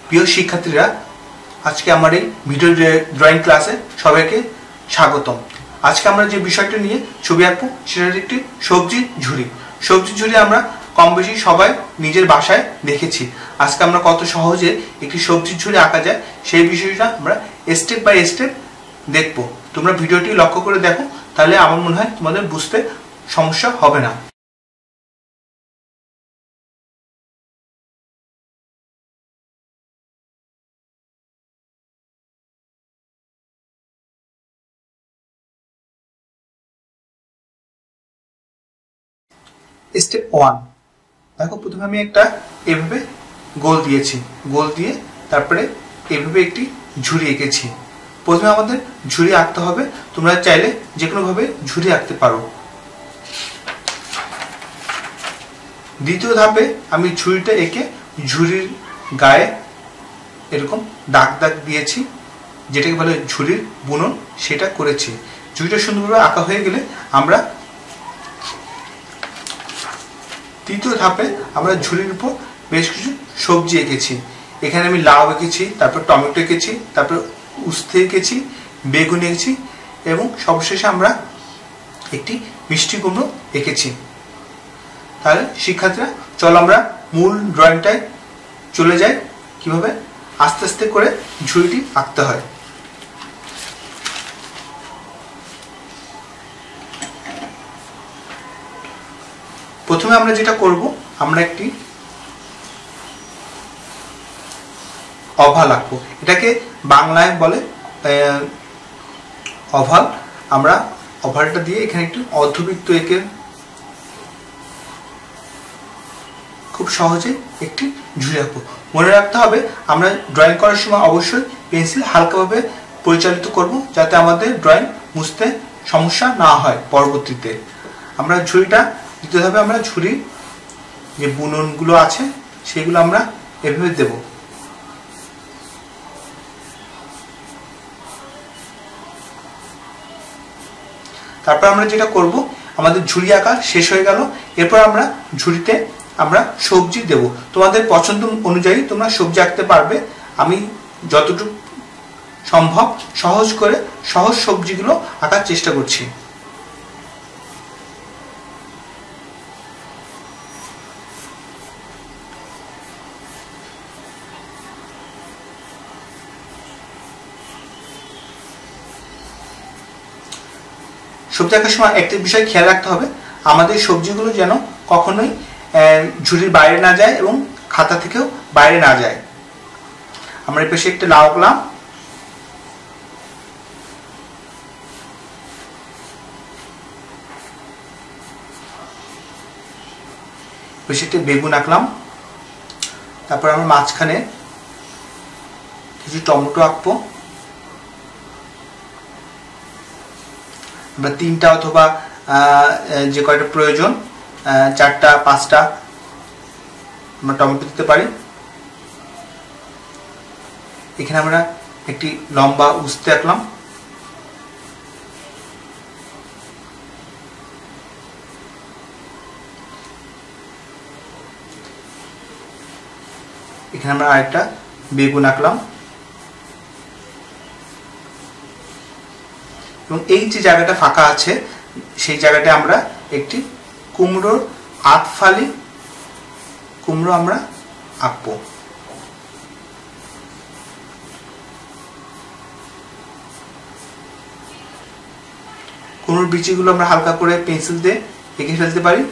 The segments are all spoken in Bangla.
প্রিয় শিক্ষার্থীরা, আজকে আমার এই ভিডিও ড্রয়িং ক্লাসে সবাইকে স্বাগতম। আজকে আমরা যে বিষয়টা নিয়ে ছবি আঁকবো সেটা একটি সবজি ঝুড়ি। সবজি ঝুড়ি আমরা কম বেশি সবাই নিজের বাসায় দেখেছি। আজকে আমরা কত সহজে একটি সবজি ঝুড়ি আঁকা যায় সেই বিষয়টা আমরা স্টেপ বাই স্টেপ দেখবো। তোমরা ভিডিওটি লক্ষ্য করে দেখো, তাহলে আমার মনে হয় তোমাদের বুঝতে সমস্যা হবে না। স্টেপ 1, দেখো প্রথমে আমি একটা এভাবে গোল দিয়েছি, গোল দিয়ে তারপরে এভাবে একটি ঝুড়ি এঁকেছি। প্রথমে আমাদের ঝুড়ি আঁকতে হবে, তোমরা চাইলে যে কোনো ভাবে ঝুড়ি আঁকতে পারো। দ্বিতীয় ধাপে আমি ঝুড়িটা এঁকে ঝুড়ির গায়ে এরকম দাগ দাগ দিয়েছি, যেটাকে বলে ঝুড়ির বুনন, সেটা করেছি। ঝুড়িটা সুন্দরভাবে আঁকা হয়ে গেলে আমরা তৃতীয় ধাপে আমরা ঝুড়ির উপর বেশ কিছু সবজি এঁকেছি। এখানে আমি লাউ এঁকেছি, তারপর টমেটো এঁকেছি, তারপর উস্তে এঁকেছি, বেগুন এঁকেছি এবং সবশেষে আমরা একটি মিষ্টি কুমড়ো এঁকেছি। তাহলে শিক্ষার্থীরা, চলো আমরা মূল ড্রয়িংটায় চলে যাই, কিভাবে আস্তে আস্তে করে ঝুড়িটি আঁকতে হয়। প্রথমে আমরা যেটা করব, আমরা একটি অভাল আঁকবো। এটাকে বাংলায় বলে অভাল। আমরা অভালটা দিয়ে এখানে একটি অর্ধবৃত্ত এঁকে খুব সহজে একটি ঝুড়ি আঁকবো। মনে রাখতে হবে, আমরা ড্রয়িং করার সময় অবশ্যই পেন্সিল হালকাভাবে পরিচালিত করব, যাতে আমাদের ড্রয়িং মুছতে সমস্যা না হয় পরবর্তীতে। আমরা ঝুড়িটা দ্বিতীয় ধাপে আমরা ঝুড়ি যে বুননগুলো আছে সেগুলো আমরা এভাবে দেব। তারপর আমরা যেটা করব, আমাদের ঝুড়ি আঁকা শেষ হয়ে গেল। এরপর আমরা ঝুড়িতে আমরা সবজি দেব। তোমাদের পছন্দ অনুযায়ী তোমরা সবজি আঁকতে পারবে। আমি যতটুকু সম্ভব সহজ করে সহজ সবজিগুলো আঁকার চেষ্টা করছি। সবজি আঁকার সময় একটা বিষয় খেয়াল রাখতে হবে, আমাদের সবজিগুলো যেন কখনোই ঝুড়ির বাইরে না যায় এবং খাতা থেকেও বাইরে না যায়। আমরা এই পাশে একটা লাউ আঁকলাম, পাশে একটা বেগুন আঁকলাম, তারপর আমরা মাঝখানে কিছু টমেটো আঁকবো। আমরা 3টা অথবা যে কয়টা প্রয়োজন 4টা 5টা আমরা টমেটো দিতে পারি। এখানে আমরা একটি লম্বা উস্তে আঁকলাম। এখানে আমরা আরেকটা বেগুন আঁকলাম এবং এই যে জায়গাটা ফাঁকা আছে সেই জায়গাটা আমরা একটি কুমড়োর আধফালি কুমড়ো আমরা আঁকবো। কুমড়োর বিচিগুলো আমরা হালকা করে পেন্সিল দিয়ে এঁকে ফেলতে পারি।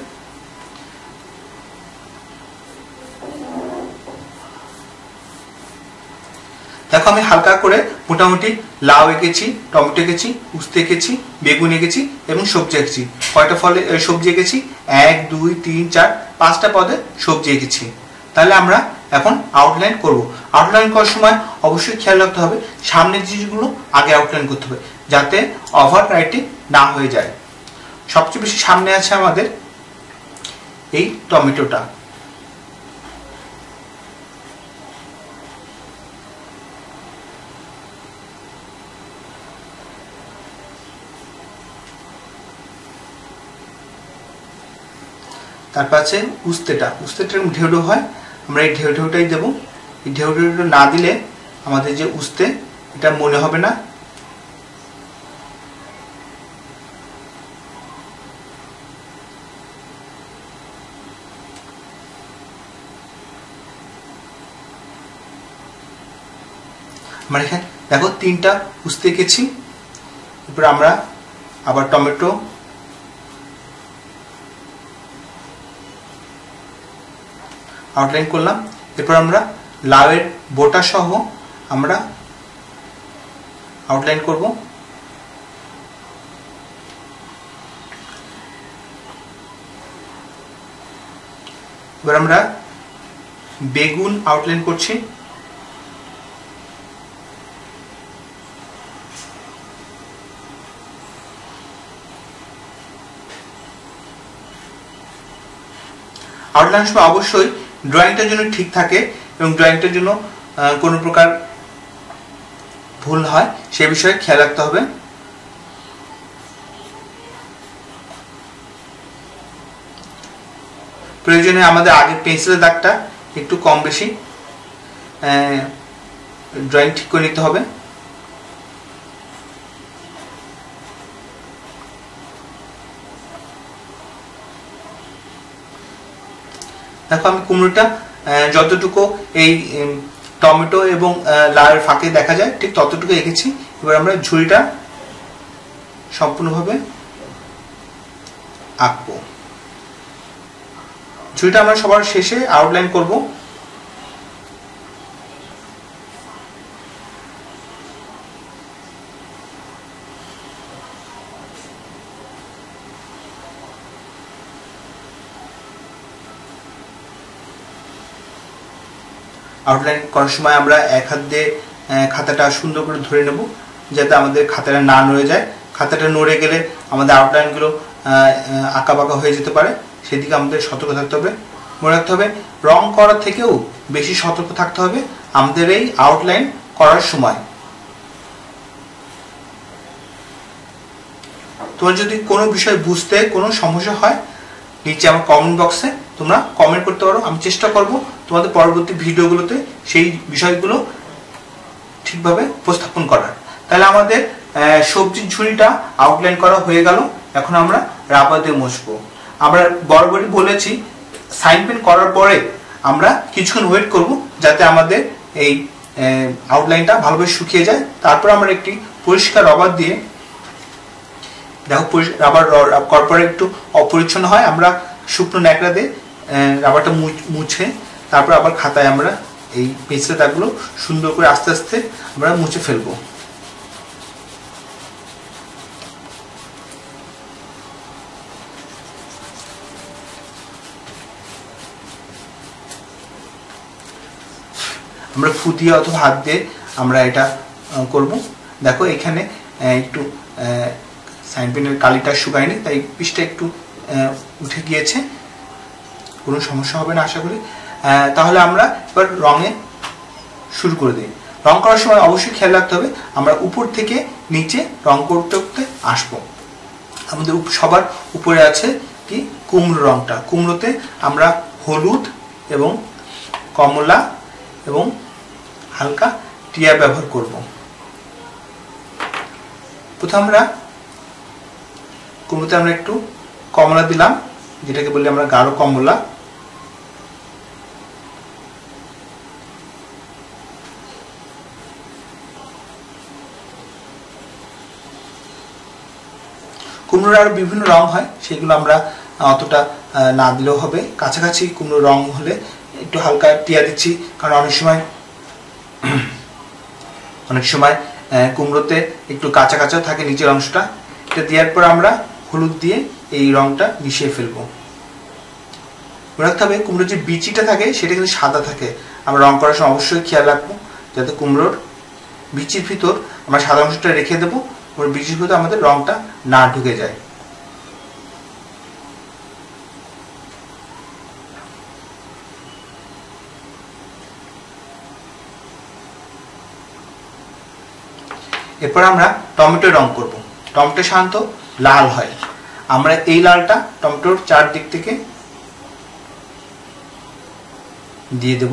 দেখো, আমি হালকা করে মোটামুটি লাউ এঁকেছি, টমেটো এঁকেছি, উস্তে এঁকেছি, বেগুন এঁকেছি এবং সবজি এঁকেছি। কয়টা ফলে সবজি এঁকেছি? 1 2 3 4 5টা পদে সবজি এঁকেছি। তাহলে আমরা এখন আউটলাইন করব। আউটলাইন করার সময় অবশ্যই খেয়াল রাখতে হবে সামনের জিনিসগুলো আগে আউটলাইন করতে হবে, যাতে ওভার রাইটিং না হয়ে যায়। সবচেয়ে বেশি সামনে আছে আমাদের এই টমেটোটা। তারপর আছে উস্তেটা। উস্তেটার ঢেউ ঢেউ হয়, আমরা এই ঢেউ ঢেউটাই দেব এই ঢেউ ঢেউ না দিলে আমাদের যে উস্তে এটা মনে হবে না। আমরা এখানে দেখো 3টা উস্তে এঁকেছি। এরপর আমরা আবার টমেটো আউটলাইন করলাম। এরপর আমরা লাউয়ের বোটা সহ আমরা আউটলাইন করব। এবার আমরা বেগুন আউটলাইন করছি। আউটলাইন সময় অবশ্যই ড্রয়িংটার জন্য ঠিক থাকে এবং ড্রয়িংটার জন্য কোনো প্রকার ভুল হয় সে বিষয়ে খেয়াল রাখতে হবে। প্রয়োজনে আমাদের আগে পেন্সিলের দাগটা একটু কম বেশি ড্রয়িং ঠিক করে নিতে হবে। দেখো আমি কুমড়োটা যতটুকু এই টমেটো এবং লাউয়ের ফাঁকে দেখা যায় ঠিক ততটুকু এঁকেছি। এবার আমরা ঝুড়িটা সম্পূর্ণভাবে আঁকবো। ঝুড়িটা আমরা সবার শেষে আউটলাইন করব। আউটলাইন করার সময় আমরা এক হাত দিয়ে খাতাটা সুন্দর করে ধরে নেব যাতে আমাদের খাতাটা না নড়ে যায়। খাতাটা নড়ে গেলে আমাদের আউটলাইনগুলো আঁকা বাঁকা হয়ে যেতে পারে, সেদিকে আমাদের সতর্ক থাকতে হবে। মনে রাখতে হবে রং করার থেকেও বেশি সতর্ক থাকতে হবে আমাদের এই আউটলাইন করার সময়। তোমার যদি কোনো বিষয় বুঝতে কোনো সমস্যা হয় নিচে আমার কমেন্ট বক্সে তোমরা কমেন্ট করতে পারো। আমি চেষ্টা করব তোমাদের পরবর্তী ভিডিওগুলোতে সেই বিষয়গুলো ঠিকভাবে উপস্থাপন করার। তাহলে আমাদের সবজির ঝুড়িটা আউটলাইন করা হয়ে গেল। এখন আমরা রাবার দিয়ে মুছবো। আমরা বরাবরই বলেছি সাইন পেন করার পরে আমরা কিছুক্ষণ ওয়েট করব যাতে আমাদের এই আউটলাইনটা ভালোভাবে শুকিয়ে যায়। তারপর আমরা একটি পরিষ্কার রবার দিয়ে, দেখো রাবার করার পরে একটু অপরিচ্ছন্ন হয়, আমরা শুকনো ন্যাকড়া দিয়ে রাবারটা মুছে তারপর আবার খাতায় আমরা এই পেন্সিলের দাগগুলো সুন্দর করে আস্তে আস্তে আমরা মুছে ফেলবো। আমরা ফু দিয়ে অথবা হাত দিয়ে আমরা এটা করব। দেখো এখানে একটু সাইন পেনের কালিটা শুকায়নি, তাই পিসটা একটু উঠে গিয়েছে, কোনো সমস্যা হবে না আশা করি। তাহলে আমরা এবার রঙে শুরু করে দিই। রং করার সময় অবশ্যই খেয়াল রাখতে হবে আমরা উপর থেকে নিচে রং করতে করতে আসবো। আমাদের সবার উপরে আছে কি কুমড়ো রংটা। কুমড়োতে আমরা হলুদ এবং কমলা এবং হালকা টিয়া ব্যবহার করব। প্রথমে আমরা কুমড়োতে আমরা একটু কমলা দিলাম, যেটাকে বলি আমরা গাঢ় কমলা। কুমড়োর আরো বিভিন্ন রং হয়, সেগুলো আমরা অতটা না দিলেও হবে। কাছাকাছি কুমড়ো রং হলে একটু হালকা টিয়া দিচ্ছি, কারণ অনেক সময় কুমড়োতে একটু কাঁচা কাঁচা থাকে নিচের অংশটা। এটা দেওয়ার পর আমরা হলুদ দিয়ে এই রংটা মিশিয়ে ফেলবো। মনে রাখতে হবে কুমড়োর যে বিচিটা থাকে সেটা কিন্তু সাদা থাকে। আমরা রং করার সময় অবশ্যই খেয়াল রাখবো যাতে কুমড়োর বিচির ভিতর আমরা সাদা অংশটা রেখে দেবো, ওর বিচির ভিতর আমাদের রংটা না ঢুকে যায়। এরপর আমরা টমেটো রং করব। টমেটো সাধারণত লাল হয়, আমরা এই লালটা টমেটোর চারদিক থেকে দিয়ে দেব।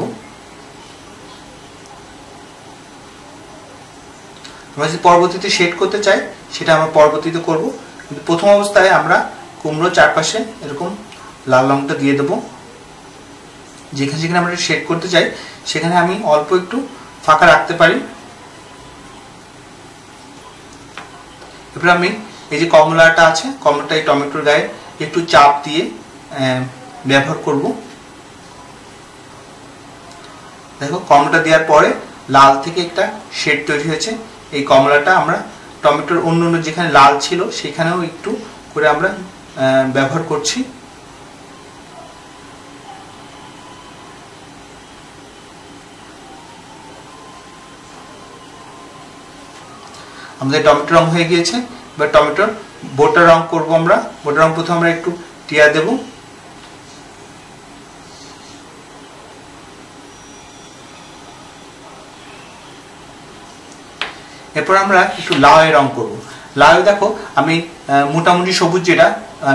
আমরা যদি পরবর্তীতে শেড করতে চাই সেটা আমরা পরবর্তীতে করব, কিন্তু প্রথম অবস্থায় আমরা কুমড়ো চারপাশে এরকম লাল রংটা দিয়ে দেবো। যেখানে যেখানে আমরা শেড করতে চাই সেখানে আমি অল্প একটু ফাঁকা রাখতে পারি। এরপর আমি এই যে কমলাটা আছে, কমলাটা এই টমেটোর গায়ে একটু চাপ দিয়ে ব্যবহার করব। দেখো কমলাটা দেওয়ার পরে লাল থেকে একটা শেড তৈরি হয়েছে। এই কমলাটা আমরা টমেটোর অন্য অন্য যেখানে লাল ছিল সেখানেও একটু করে আমরা ব্যবহার করছি। আমাদের টমেটো রং হয়ে গিয়েছে। এবার টমেটোর বোটা রং করব আমরা। বোটা রং প্রথমে আমরা একটু টিয়া দেব, এরপর আমরা একটু লাউয়ে রং করব। লাউয়ে দেখো আমি মোটামুটি সবুজ, যেটা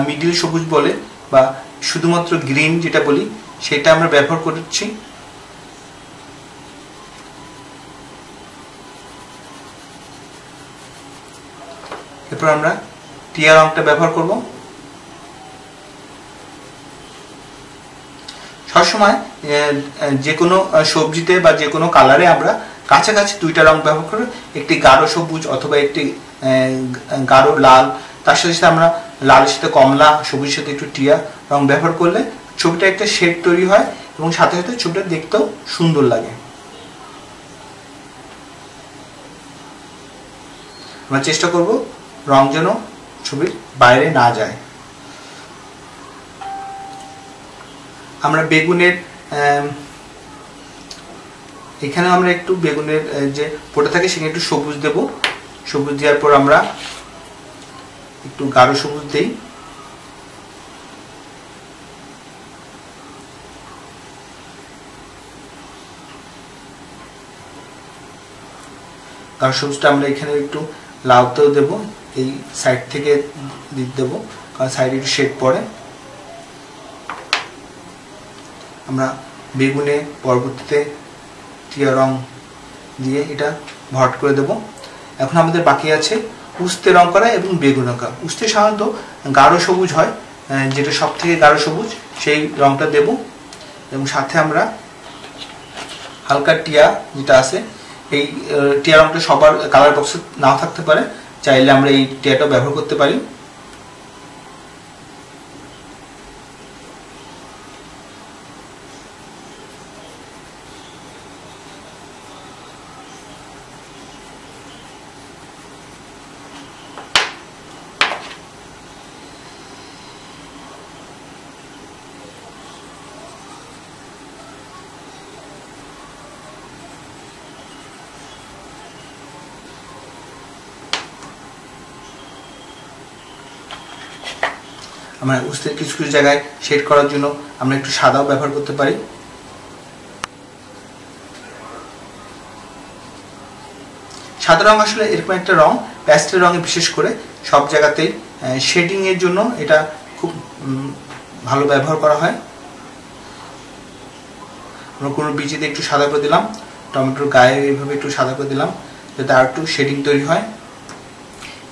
মিডিল সবুজ বলে বা শুধুমাত্র গ্রিন যেটা বলি, সেটা আমরা ব্যবহার করছি। এরপর আমরা টিয়া রংটা ব্যবহার করব। সবসময় যে কোনো সবজিতে বা যে কোনো কালারে আমরা কাছাকাছি দুইটা রং ব্যবহার করে, একটি গাঢ় সবুজ অথবা একটি গাঢ় লাল, তার সাথে সাথে আমরা লালের সাথে কমলা, সবুজের সাথে একটু টিয়া রং ব্যবহার করলে ছবিটা একটা শেড তৈরি হয় এবং সাথে সাথে ছবিটা দেখতেও সুন্দর লাগে। আমরা চেষ্টা করব রং যেন ছবির বাইরে না যায়। আমরা বেগুনের এখানে আমরা একটু বেগুনের যে পোটা থাকে সেখানে একটু সবুজ দেব। সবুজ দেওয়ার পর আমরা একটু গাঢ় সবুজ দেই। গাঢ় সবুজটা আমরা এখানে একটু লাউতেও দেব, এই সাইড থেকে দেব কারণ সাইডে একটু শেড পড়ে। আমরা বেগুনে পরবর্তীতে টিয়া রং দিয়ে এটা ভরাট করে দেব। এখন আমাদের বাকি আছে উস্তে রং করা এবং বেগুন আঁকা। উস্তে সাধারণত গাঢ় সবুজ হয়, যেটা সব থেকে গাঢ় সবুজ সেই রংটা দেব এবং সাথে আমরা হালকা টিয়া যেটা আছে, এই টিয়া রংটা সবার কালার বক্সে নাও থাকতে পারে, চাইলে আমরা এই টিয়াটাও ব্যবহার করতে পারি। আমরা উস্তের কিছু কিছু জায়গায় শেড করার জন্য আমরা একটু সাদাও ব্যবহার করতে পারি। সাদা রং আসলে এরকম একটা রং, প্যাস্টেল রঙে বিশেষ করে সব জায়গাতেই শেডিং এর জন্য এটা খুব ভালো ব্যবহার করা হয়। আমরা কোনো বীজেতে একটু সাদা করে দিলাম, টমেটোর গায়ে এইভাবে একটু সাদা করে দিলাম যাতে আর একটু শেডিং তৈরি হয়।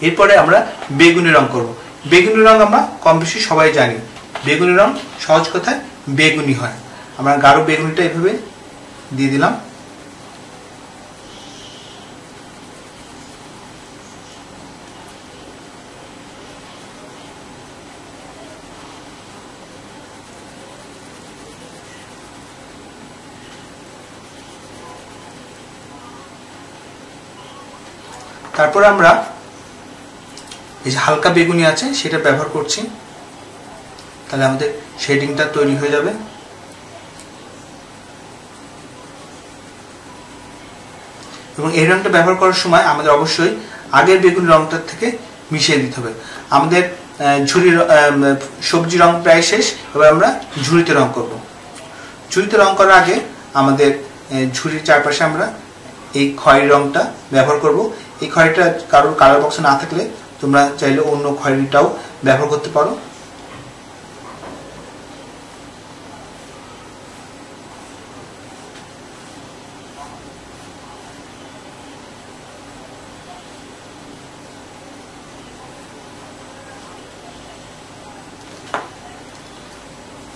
এরপরে আমরা বেগুনি রং করব। বেগুনি রং আমরা কম বেশি সবাই জানি, বেগুনি রং সহজ কথায় বেগুনি হয়। আমরা গাঢ় বেগুনিটা এভাবে দিয়ে দিলাম। তারপরে আমরা এই যে হালকা বেগুনি আছে সেটা ব্যবহার করছি, তাহলে আমাদের শেডিংটা তৈরি হয়ে যাবে। এবং এই রংটা ব্যবহার করার সময় আমাদের অবশ্যই আগের বেগুনি রংটার থেকে মিশিয়ে দিতে হবে। আমাদের ঝুরি সবজি রং প্রায় শেষ, এবার আমরা ঝুড়িতে রং করব। ঝুড়িতে রং করার আগে আমাদের ঝুড়ির চারপাশে আমরা এই খয়েরি রংটা ব্যবহার করব। এই খয়েরিটা কারোর কালার বক্সে না থাকলে তোমরা চাইলে অন্য খয়েরিটাও ব্যবহার করতে পারো।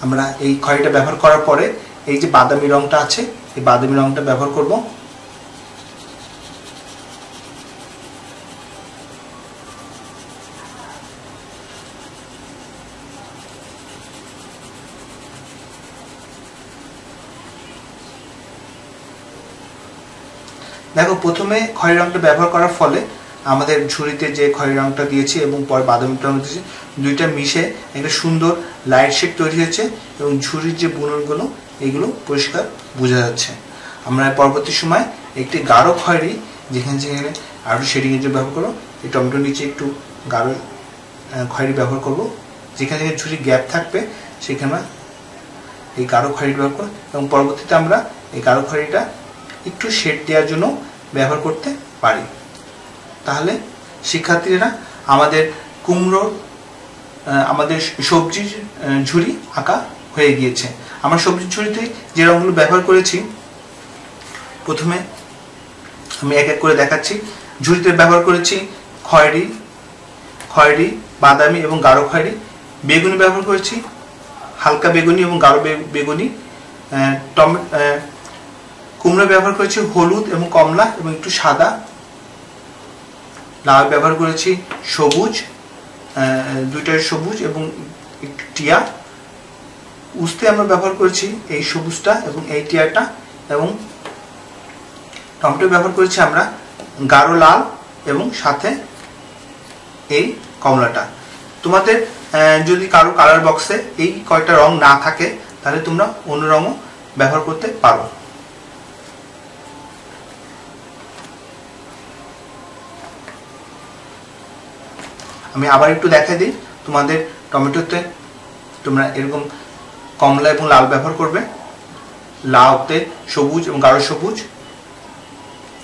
আমরা এই খয়েরিটা ব্যবহার করার পরে এই যে বাদামি রংটা আছে, এই বাদামি রংটা ব্যবহার করব। দেখো প্রথমে খয়েরি রংটা ব্যবহার করার ফলে আমাদের ঝুড়িতে যে খয়েরি রংটা দিয়েছি এবং পরে বাদামি রং দিয়েছি, দুইটা মিশে একটা সুন্দর লাইট শেড তৈরি হয়েছে এবং ঝুড়ির যে বুননগুলো এগুলো পরিষ্কার বোঝা যাচ্ছে। আমরা পরবর্তী সময় একটি গাঢ় খয়েরি, যেখানে যেখানে আরও শেডিংয়ের জন্য ব্যবহার করবো, এই টমেটোর নিচে একটু গাঢ় খয়েরি ব্যবহার করব। যেখানে যেখানে ঝুড়ির গ্যাপ থাকবে সেখানে এই গাঢ় খয়েরি ব্যবহার করব এবং পরবর্তীতে আমরা এই গাঢ় খয়েরিটা একটু শেড দেওয়ার জন্য ব্যবহার করতে পারি। তাহলে শিক্ষার্থীরা আমাদের কুমড়োর আমাদের সবজির ঝুড়ি আঁকা হয়ে গিয়েছে। আমরা সবজির ঝুড়িতে যে রঙগুলো ব্যবহার করেছি প্রথমে আমি এক এক করে দেখাচ্ছি। ঝুড়িতে ব্যবহার করেছি খয়েরি, বাদামি এবং গাঢ় খয়েরি। বেগুনি ব্যবহার করেছি হালকা বেগুনি এবং গাঢ় বেগুনি। কুমড়ো ব্যবহার করেছি হলুদ এবং কমলা এবং একটু সাদা। লাউ ব্যবহার করেছি সবুজ, দুইটার সবুজ এবং একটু টিয়া। উস্তে আমরা ব্যবহার করেছি এই সবুজটা এবং এই টিয়াটা, এবং টমেটো ব্যবহার করেছি আমরা গাঢ় লাল এবং সাথে এই কমলাটা। তোমাদের যদি কারো কালার বক্সে এই কয়টা রং না থাকে তাহলে তোমরা অন্য রঙও ব্যবহার করতে পারো। আমি আবার একটু দেখাই দিই। তোমাদের টমেটোতে তোমরা এরকম কমলা এবং লাল ব্যবহার করবে, লাউতে সবুজ এবং গাঢ় সবুজ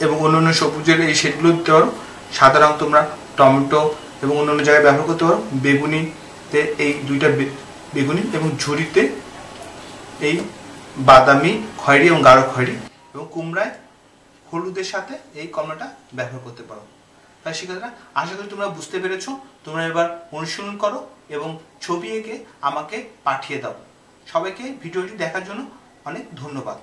এবং অন্যান্য সবুজের এই শেডগুলো দিতে পারো। সাদা রং তোমরা টমেটো এবং অন্যান্য জায়গায় ব্যবহার করতে পারো। বেগুনিতে এই দুইটা বেগুনি এবং ঝুড়িতে এই বাদামি খয়েরি এবং গাঢ় খয়েরি, এবং কুমড়ায় হলুদের সাথে এই কমলাটা ব্যবহার করতে পারো। তাই শিক্ষার্থীরা আশা করি তোমরা বুঝতে পেরেছো। তোমরা এবার অনুশীলন করো এবং ছবি এঁকে আমাকে পাঠিয়ে দাও। সবাইকে ভিডিওটি দেখার জন্য অনেক ধন্যবাদ।